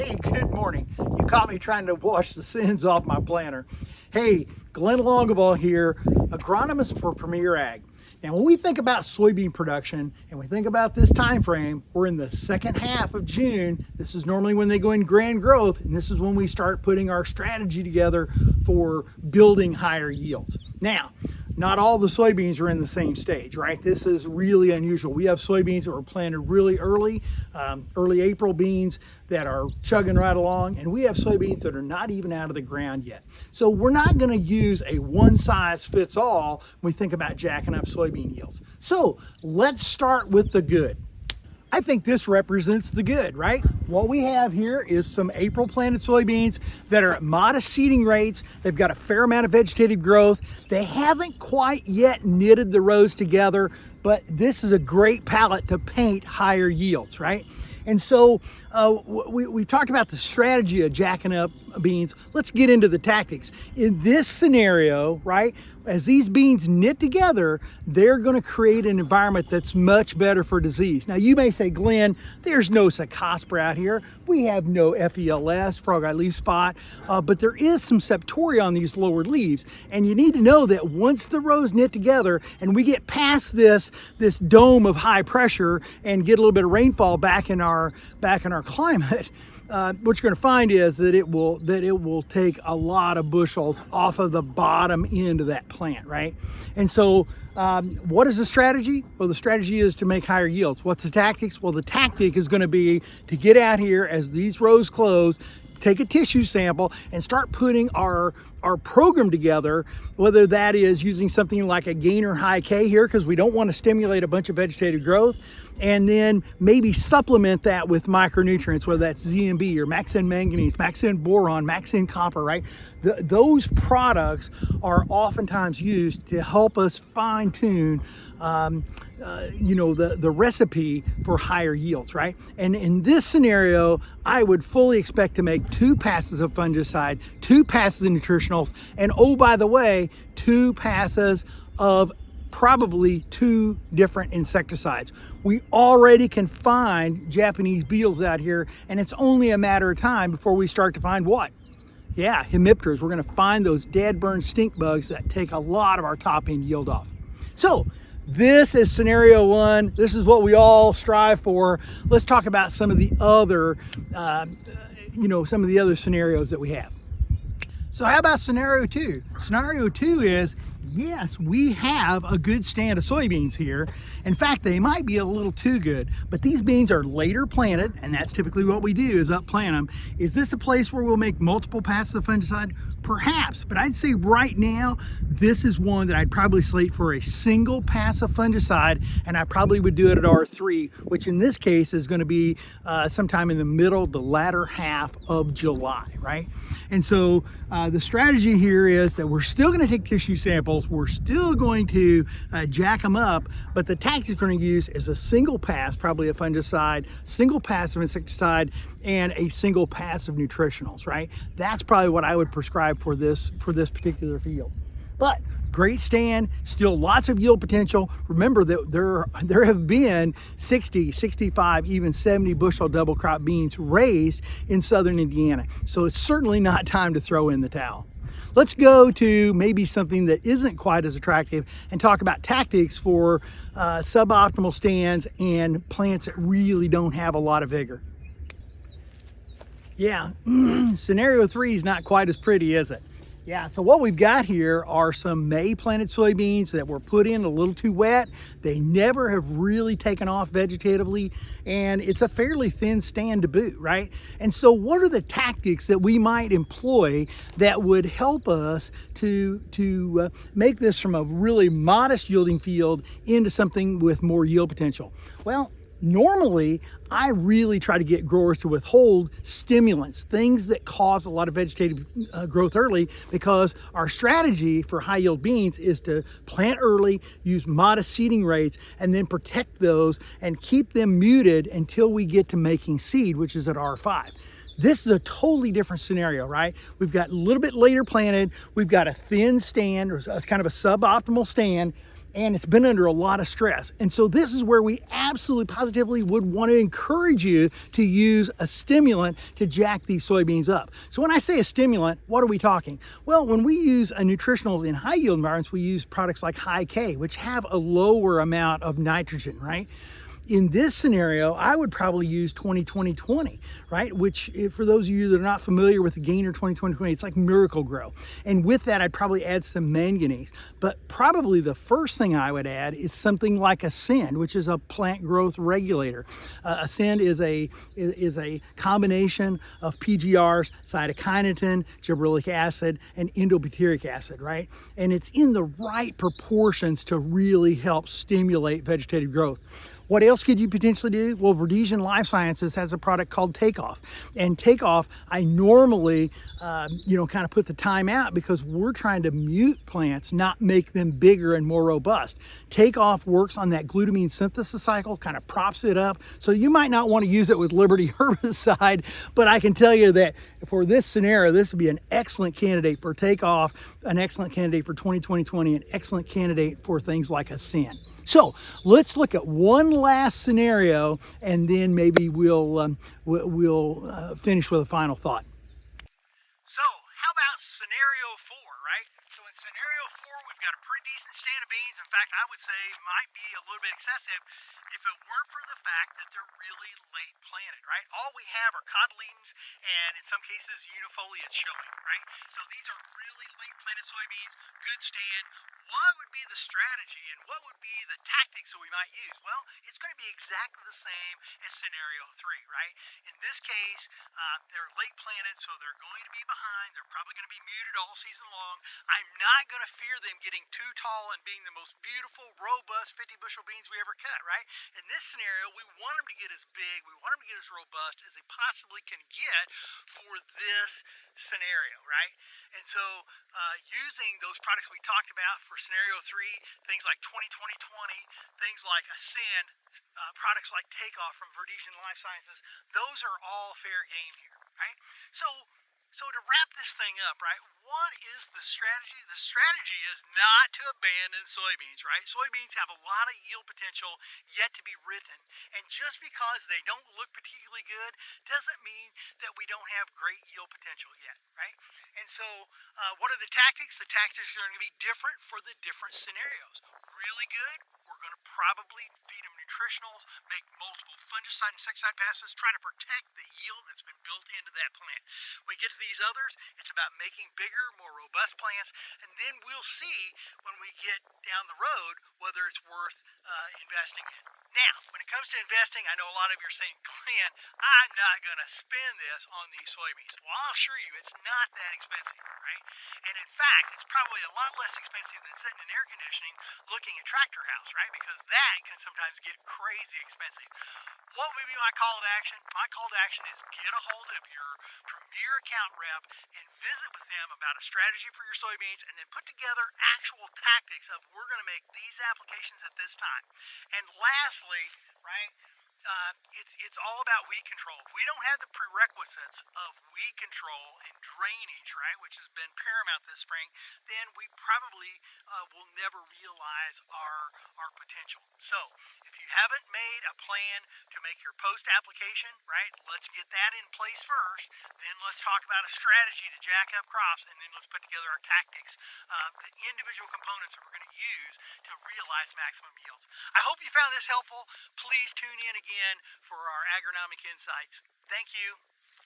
Hey, good morning. You caught me trying to wash the sins off my planter. Hey, Glenn Longabaugh here, agronomist for Premier Ag. Now, when we think about soybean production and we think about this time frame, we're in the second half of June. This is normally when they go in grand growth, and this is when we start putting our strategy together for building higher yields. Now, not all the soybeans are in the same stage, right? This is really unusual. We have soybeans that were planted really early, early April beans that are chugging right along, and we have soybeans that are not even out of the ground yet. So we're not gonna use a one size fits all when we think about jacking up soybean yields. So let's start with the good. I think this represents the good, right? What we have here is some April planted soybeans that are at modest seeding rates. They've got a fair amount of vegetative growth. They haven't quite yet knitted the rows together, but this is a great palette to paint higher yields, right? And so we talked about the strategy of jacking up beans. Let's get into the tactics. In this scenario, right, as these beans knit together, they're going to create an environment that's much better for disease. Now, you may say, Glenn, there's no Cercospora out here. We have no FELS, frog-eye leaf spot, but there is some septoria on these lower leaves. And you need to know that once the rows knit together and we get past this dome of high pressure and get a little bit of rainfall back in our climate, what you're going to find is that it will take a lot of bushels off of the bottom end of that plant, right? And so what is the strategy? Well, the strategy is to make higher yields. What's the tactics? Well, the tactic is going to be to get out here as these rows close, take a tissue sample and start putting our program together, whether that is using something like a gainer high K here because we don't want to stimulate a bunch of vegetative growth, and then maybe supplement that with micronutrients, whether that's ZMB or Max-N manganese, Max-N boron, Max-N copper, right? Those products are oftentimes used to help us fine tune the recipe for higher yields, right? And in this scenario, I would fully expect to make 2 passes of fungicide, 2 passes of nutritionals, and oh, by the way, 2 passes of probably 2 different insecticides. We already can find Japanese beetles out here, and it's only a matter of time before we start to find what? Yeah, hemipterans. We're gonna find those dead burn stink bugs that take a lot of our top end yield off. So this is scenario 1. This is what we all strive for. Let's talk about some of the other, scenarios that we have. So how about scenario 2? Scenario 2 is, yes, we have a good stand of soybeans here. In fact, they might be a little too good, but these beans are later planted, and that's typically what we do is upplant them. Is this a place where we'll make multiple passes of fungicide? Perhaps, but I'd say right now, this is one that I'd probably slate for a single pass of fungicide, and I probably would do it at R3, which in this case is going to be sometime in the middle, the latter half of July, right? And so the strategy here is that we're still going to take tissue samples, we're still going to jack them up, but the tactic we're going to use is a single pass, probably a fungicide, single pass of insecticide, and a single pass of nutritionals, right? That's probably what I would prescribe for this particular field. But great stand, still lots of yield potential. Remember that there have been 60, 65, even 70 bushel double crop beans raised in southern Indiana. So it's certainly not time to throw in the towel. Let's go to maybe something that isn't quite as attractive and talk about tactics for suboptimal stands and plants that really don't have a lot of vigor. Yeah, scenario 3 is not quite as pretty, is it? Yeah, so what we've got here are some May planted soybeans that were put in a little too wet. They never have really taken off vegetatively, and it's a fairly thin stand to boot, right? And so what are the tactics that we might employ that would help us to make this from a really modest yielding field into something with more yield potential? Well, normally, I really try to get growers to withhold stimulants, things that cause a lot of vegetative growth early, because our strategy for high yield beans is to plant early, use modest seeding rates, and then protect those and keep them muted until we get to making seed, which is at R5. This is a totally different scenario, right? We've got a little bit later planted, we've got a thin stand, or kind of a suboptimal stand, and it's been under a lot of stress. And so this is where we absolutely positively would want to encourage you to use a stimulant to jack these soybeans up. So when I say a stimulant, what are we talking? Well, when we use a nutritional in high yield environments, we use products like High K, which have a lower amount of nitrogen, right? In this scenario, I would probably use 20-20-20, right? Which, for those of you that are not familiar with the Gainer 20-20-20, it's like Miracle Grow. And with that, I'd probably add some manganese. But probably the first thing I would add is something like Ascend, which is a plant growth regulator. Ascend is a combination of PGRs, cytokinin, gibberellic acid, and endobutyric acid, right? And it's in the right proportions to really help stimulate vegetative growth. What else could you potentially do? Well, Verdesian Life Sciences has a product called Takeoff. And Takeoff, I normally, kind of put the time out because we're trying to mute plants, not make them bigger and more robust. Takeoff works on that glutamine synthesis cycle, kind of props it up. So you might not want to use it with Liberty herbicide, but I can tell you that for this scenario, this would be an excellent candidate for Takeoff, an excellent candidate for 20-20-20, an excellent candidate for things like Ascend. So let's look at one last scenario, and then maybe we'll finish with a final thought. So how about scenario 4, right? So in scenario 4, we've got a pretty decent stand of beans. In fact, I would say might be a little bit excessive if it weren't for the fact that they're really late planted, right? All we have are cotyledons and in some cases unifoliates showing, right? So these are really late planted soybeans, good stand. What would be the strategy and what would be the tactics that we might use? Well, it's going to be exactly the same as scenario 3, right? In this case, they're late planted, so they're going to be behind. They're probably going to be muted all season long. I'm not going to fear them getting too tall and being the most beautiful, robust 50 bushel beans we ever cut, right? In this scenario, we want them to get as big, we want them to get as robust as they possibly can get for this scenario, right? And so using those products we talked about for scenario 3, things like 20-20-20, things like Ascend, products like Takeoff from Verdesian Life Sciences, those are all fair game here, right? So to wrap this thing up, right, what is the strategy? The strategy is not to abandon soybeans, right? Soybeans have a lot of yield potential yet to be written. And just because they don't look particularly good doesn't mean that we don't have great yield potential yet, right? And so what are the tactics? The tactics are going to be different for the different scenarios. Really good, we're going to probably feed them nutritionals, make multiple fungicide and insecticide passes, try to protect the yield that's been built into that plant. When we get to these others, it's about making bigger, more robust plants, and then we'll see when we get down the road whether it's worth investing in. Now, when it comes to investing, I know a lot of you are saying, Glenn, I'm not going to spend this on these soybeans. Well, I'll assure you it's not that expensive, right? And in fact, it's probably a lot less expensive than sitting in air conditioning looking at Tractor House, right? Because that can sometimes get crazy expensive. What would be my call to action? My call to action is get a hold of your Premier account rep and visit with them about a strategy for your soybeans and then put together actual tactics of we're going to make these applications at this time. And lastly, right, it's all about weed control. If we don't have the prerequisites of weed control and drainage, right, which has been paramount this spring, then we probably will never realize our potential. So if you haven't made a plan to make your post application, right, let's get that in place first. Then let's talk about a strategy to jack up crops, and then let's put together our tactics, the individual components that we're going to use to realize maximum yields. I hope you found this helpful. Please tune in again for our agronomic insights. Thank you.